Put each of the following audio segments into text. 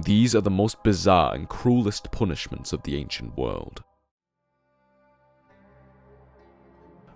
These are the most bizarre and cruelest punishments of the ancient world.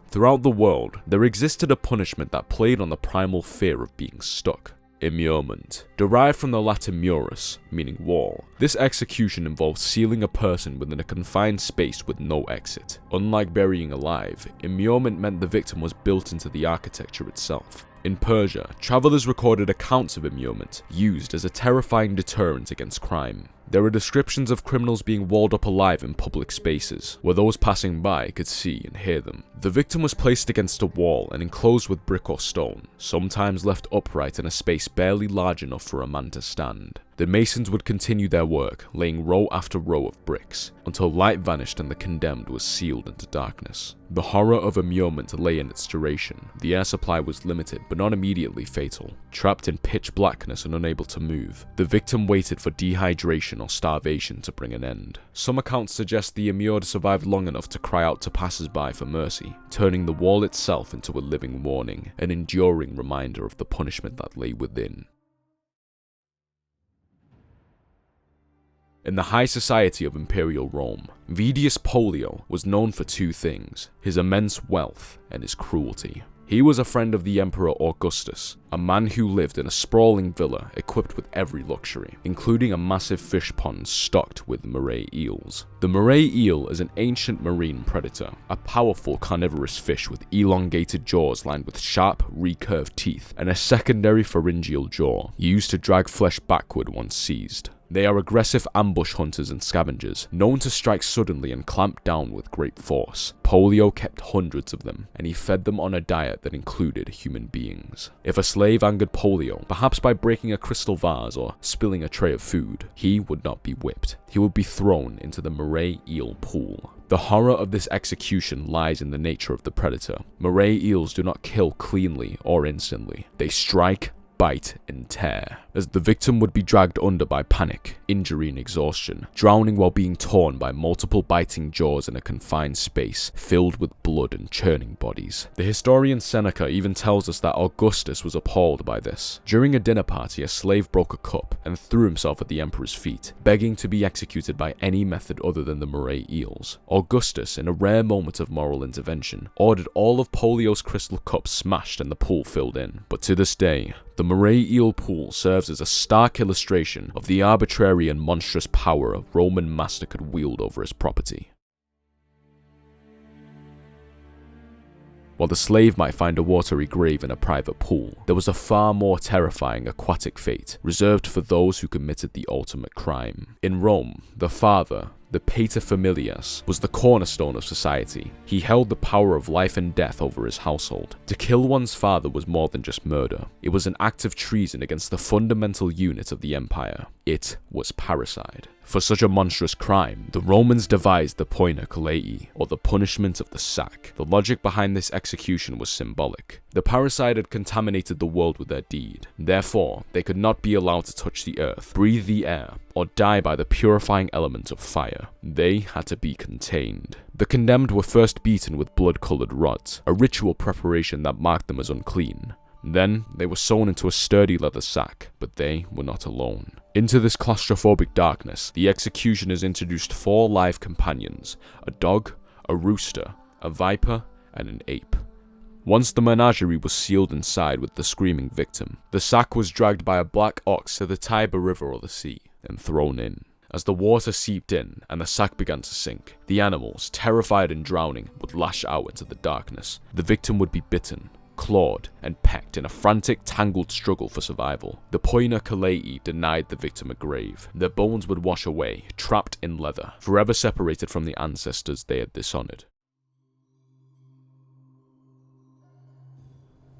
Throughout the world, there existed a punishment that played on the primal fear of being stuck. Immurement. Derived from the Latin murus, meaning wall, this execution involves sealing a person within a confined space with no exit. Unlike burying alive, immurement meant the victim was built into the architecture itself. In Persia, travelers recorded accounts of immurement, used as a terrifying deterrent against crime. There are descriptions of criminals being walled up alive in public spaces, where those passing by could see and hear them. The victim was placed against a wall and enclosed with brick or stone, sometimes left upright in a space barely large enough for a man to stand. The masons would continue their work, laying row after row of bricks, until light vanished and the condemned was sealed into darkness. The horror of immurement lay in its duration. The air supply was limited, but not immediately fatal. Trapped in pitch blackness and unable to move, the victim waited for dehydration or starvation to bring an end. Some accounts suggest the immured survived long enough to cry out to passers-by for mercy, turning the wall itself into a living warning, an enduring reminder of the punishment that lay within. In the high society of Imperial Rome, Vedius Pollio was known for two things: his immense wealth and his cruelty. He was a friend of the Emperor Augustus, a man who lived in a sprawling villa equipped with every luxury, including a massive fish pond stocked with Moray Eels. The Moray Eel is an ancient marine predator, a powerful carnivorous fish with elongated jaws lined with sharp, recurved teeth, and a secondary pharyngeal jaw, used to drag flesh backward once seized. They are aggressive ambush hunters and scavengers, known to strike suddenly and clamp down with great force. Pollio kept hundreds of them, and he fed them on a diet that included human beings. If a slave angered Pollio, perhaps by breaking a crystal vase or spilling a tray of food, he would not be whipped. He would be thrown into the Moray Eel pool. The horror of this execution lies in the nature of the predator. Moray eels do not kill cleanly or instantly. They strike, bite, and tear, as the victim would be dragged under by panic, injury, and exhaustion, drowning while being torn by multiple biting jaws in a confined space filled with blood and churning bodies. The historian Seneca even tells us that Augustus was appalled by this. During a dinner party, a slave broke a cup and threw himself at the emperor's feet, begging to be executed by any method other than the Moray Eels. Augustus, in a rare moment of moral intervention, ordered all of Pollio's crystal cups smashed and the pool filled in. But to this day, the Moray Eel pool serves as a stark illustration of the arbitrary and monstrous power a Roman master could wield over his property. While the slave might find a watery grave in a private pool, there was a far more terrifying aquatic fate reserved for those who committed the ultimate crime. In Rome, the father, the paterfamilias, was the cornerstone of society. He held the power of life and death over his household. To kill one's father was more than just murder. It was an act of treason against the fundamental unit of the empire. It was parricide. For such a monstrous crime, the Romans devised the Poena Cullei, or the punishment of the sack. The logic behind this execution was symbolic. The parricide had contaminated the world with their deed. Therefore, they could not be allowed to touch the earth, breathe the air, or die by the purifying element of fire. They had to be contained. The condemned were first beaten with blood-colored rods, a ritual preparation that marked them as unclean. Then, they were sewn into a sturdy leather sack, but they were not alone. Into this claustrophobic darkness, the executioners introduced 4 live companions: a dog, a rooster, a viper, and an ape. Once the menagerie was sealed inside with the screaming victim, the sack was dragged by a black ox to the Tiber River or the sea, and thrown in. As the water seeped in and the sack began to sink, the animals, terrified and drowning, would lash out into the darkness. The victim would be bitten, clawed, and pecked in a frantic, tangled struggle for survival. The Poena Cullei denied the victim a grave. Their bones would wash away, trapped in leather, forever separated from the ancestors they had dishonored.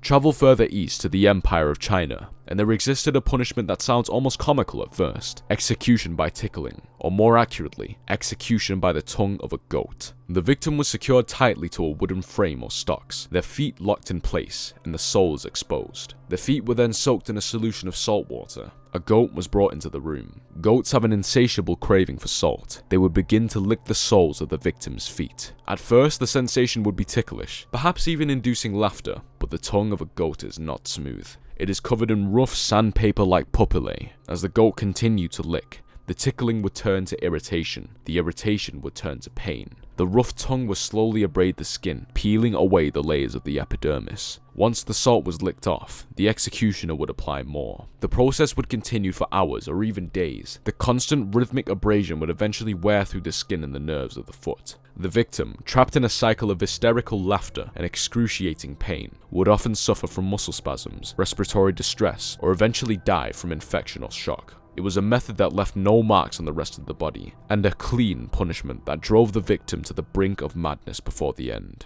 Travel further east to the Empire of China, and there existed a punishment that sounds almost comical at first: execution by tickling, or more accurately, execution by the tongue of a goat. The victim was secured tightly to a wooden frame or stocks, their feet locked in place, and the soles exposed. The feet were then soaked in a solution of salt water. A goat was brought into the room. Goats have an insatiable craving for salt. They would begin to lick the soles of the victim's feet. At first, the sensation would be ticklish, perhaps even inducing laughter, but the tongue of a goat is not smooth. It is covered in rough sandpaper-like papillae. As the goat continued to lick, the tickling would turn to irritation. The irritation would turn to pain. The rough tongue would slowly abrade the skin, peeling away the layers of the epidermis. Once the salt was licked off, the executioner would apply more. The process would continue for hours or even days. The constant rhythmic abrasion would eventually wear through the skin and the nerves of the foot. The victim, trapped in a cycle of hysterical laughter and excruciating pain, would often suffer from muscle spasms, respiratory distress, or eventually die from infection or shock. It was a method that left no marks on the rest of the body, and a clean punishment that drove the victim to the brink of madness before the end.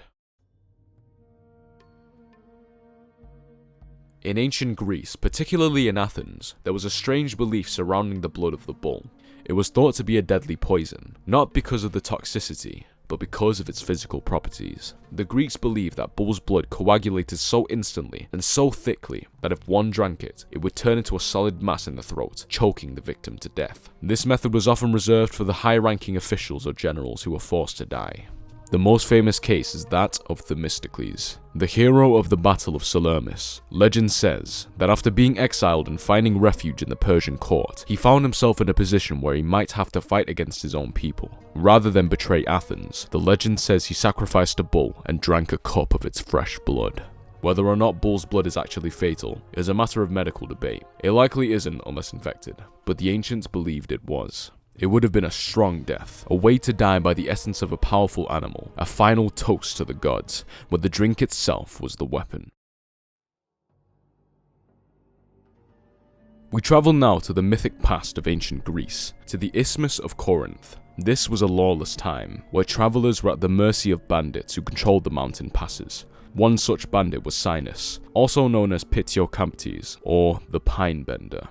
In ancient Greece, particularly in Athens, there was a strange belief surrounding the blood of the bull. It was thought to be a deadly poison, not because of the toxicity, but because of its physical properties. The Greeks believed that bull's blood coagulated so instantly and so thickly that if one drank it, it would turn into a solid mass in the throat, choking the victim to death. This method was often reserved for the high-ranking officials or generals who were forced to die. The most famous case is that of Themistocles, the hero of the Battle of Salamis. Legend says that after being exiled and finding refuge in the Persian court, he found himself in a position where he might have to fight against his own people. Rather than betray Athens, the legend says he sacrificed a bull and drank a cup of its fresh blood. Whether or not bull's blood is actually fatal is a matter of medical debate. It likely isn't unless infected, but the ancients believed it was. It would have been a strong death, a way to die by the essence of a powerful animal, a final toast to the gods, where the drink itself was the weapon. We travel now to the mythic past of ancient Greece, to the Isthmus of Corinth. This was a lawless time, where travelers were at the mercy of bandits who controlled the mountain passes. One such bandit was Sinus, also known as Pitiocamptes, or the Pine Bender.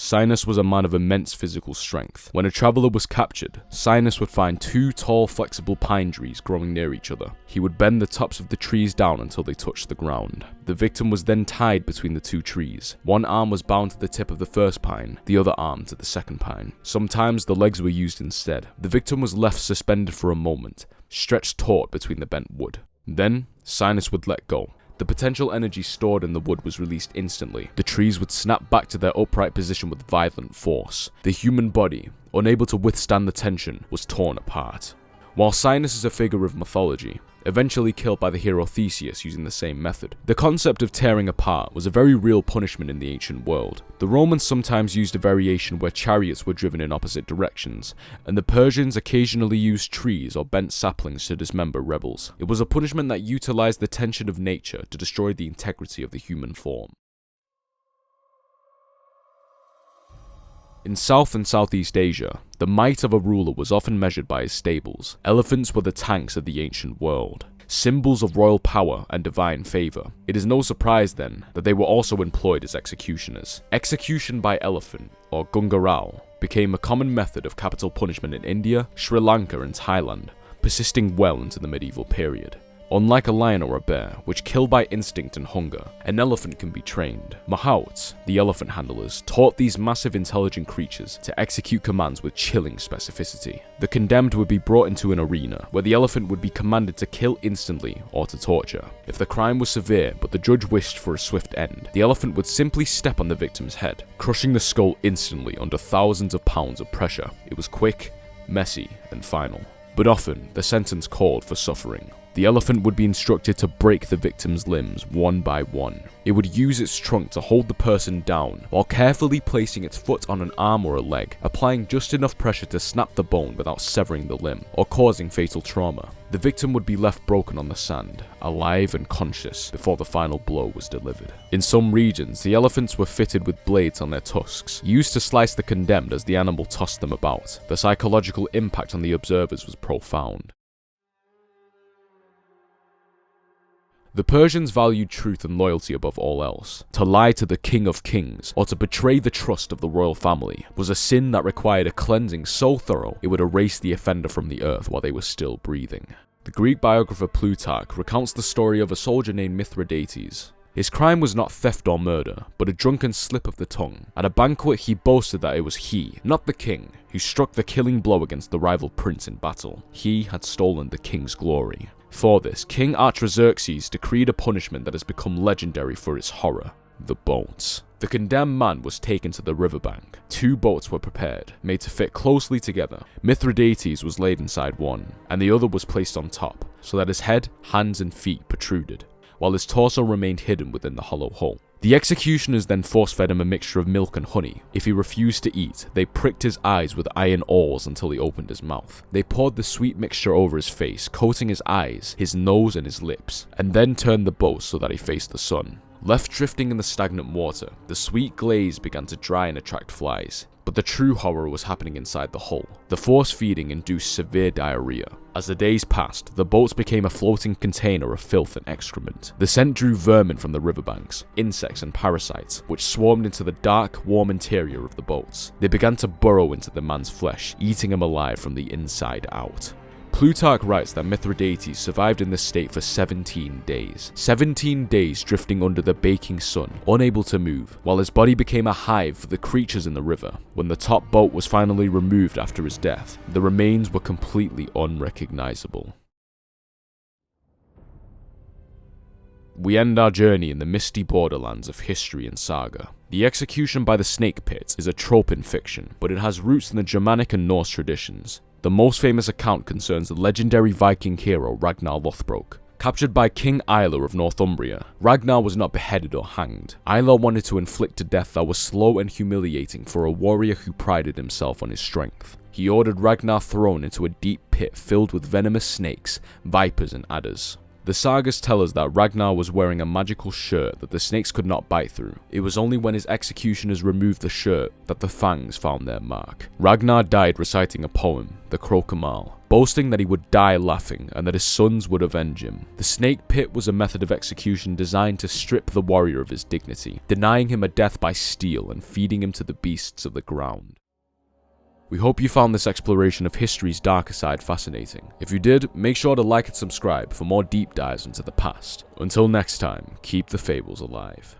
Sinus was a man of immense physical strength. When a traveler was captured, Sinus would find two tall, flexible pine trees growing near each other. He would bend the tops of the trees down until they touched the ground. The victim was then tied between the two trees. One arm was bound to the tip of the first pine, the other arm to the second pine. Sometimes the legs were used instead. The victim was left suspended for a moment, stretched taut between the bent wood. Then, Sinus would let go. The potential energy stored in the wood was released instantly. The trees would snap back to their upright position with violent force. The human body, unable to withstand the tension, was torn apart. While Sinus is a figure of mythology, eventually killed by the hero Theseus using the same method, the concept of tearing apart was a very real punishment in the ancient world. The Romans sometimes used a variation where chariots were driven in opposite directions, and the Persians occasionally used trees or bent saplings to dismember rebels. It was a punishment that utilized the tension of nature to destroy the integrity of the human form. In South and Southeast Asia, the might of a ruler was often measured by his stables. Elephants were the tanks of the ancient world, symbols of royal power and divine favor. It is no surprise then that they were also employed as executioners. Execution by elephant, or Gunga Rao, became a common method of capital punishment in India, Sri Lanka and Thailand, persisting well into the medieval period. Unlike a lion or a bear, which kill by instinct and hunger, an elephant can be trained. Mahouts, the elephant handlers, taught these massive intelligent creatures to execute commands with chilling specificity. The condemned would be brought into an arena, where the elephant would be commanded to kill instantly or to torture. If the crime was severe, but the judge wished for a swift end, the elephant would simply step on the victim's head, crushing the skull instantly under thousands of pounds of pressure. It was quick, messy, and final. But often, the sentence called for suffering. The elephant would be instructed to break the victim's limbs one by one. It would use its trunk to hold the person down, while carefully placing its foot on an arm or a leg, applying just enough pressure to snap the bone without severing the limb, or causing fatal trauma. The victim would be left broken on the sand, alive and conscious, before the final blow was delivered. In some regions, the elephants were fitted with blades on their tusks, used to slice the condemned as the animal tossed them about. The psychological impact on the observers was profound. The Persians valued truth and loyalty above all else. To lie to the king of kings, or to betray the trust of the royal family, was a sin that required a cleansing so thorough it would erase the offender from the earth while they were still breathing. The Greek biographer Plutarch recounts the story of a soldier named Mithridates. His crime was not theft or murder, but a drunken slip of the tongue. At a banquet, he boasted that it was he, not the king, who struck the killing blow against the rival prince in battle. He had stolen the king's glory. For this, King Artaxerxes decreed a punishment that has become legendary for its horror. the boats. The condemned man was taken to the riverbank. 2 boats were prepared, made to fit closely together. Mithridates was laid inside one, and the other was placed on top, so that his head, hands, and feet protruded, while his torso remained hidden within the hollow hull. The executioners then force-fed him a mixture of milk and honey. If he refused to eat, they pricked his eyes with iron awls until he opened his mouth. They poured the sweet mixture over his face, coating his eyes, his nose, and his lips, and then turned the boat so that he faced the sun. Left drifting in the stagnant water, the sweet glaze began to dry and attract flies. But the true horror was happening inside the hull. The force feeding induced severe diarrhea. As the days passed, the boats became a floating container of filth and excrement. The scent drew vermin from the riverbanks, insects and parasites, which swarmed into the dark, warm interior of the boats. They began to burrow into the man's flesh, eating him alive from the inside out. Plutarch writes that Mithridates survived in this state for 17 days. 17 days drifting under the baking sun, unable to move, while his body became a hive for the creatures in the river. When the top boat was finally removed after his death, the remains were completely unrecognizable. We end our journey in the misty borderlands of history and saga. The execution by the snake pit is a trope in fiction, but it has roots in the Germanic and Norse traditions. The most famous account concerns the legendary Viking hero Ragnar Lothbrok. Captured by King Ilar of Northumbria, Ragnar was not beheaded or hanged. Ilar wanted to inflict a death that was slow and humiliating for a warrior who prided himself on his strength. He ordered Ragnar thrown into a deep pit filled with venomous snakes, vipers, and adders. The sagas tell us that Ragnar was wearing a magical shirt that the snakes could not bite through. It was only when his executioners removed the shirt that the fangs found their mark. Ragnar died reciting a poem, the Crocamal, boasting that he would die laughing and that his sons would avenge him. The snake pit was a method of execution designed to strip the warrior of his dignity, denying him a death by steel and feeding him to the beasts of the ground. We hope you found this exploration of history's darker side fascinating. If you did, make sure to like and subscribe for more deep dives into the past. Until next time, keep the fables alive.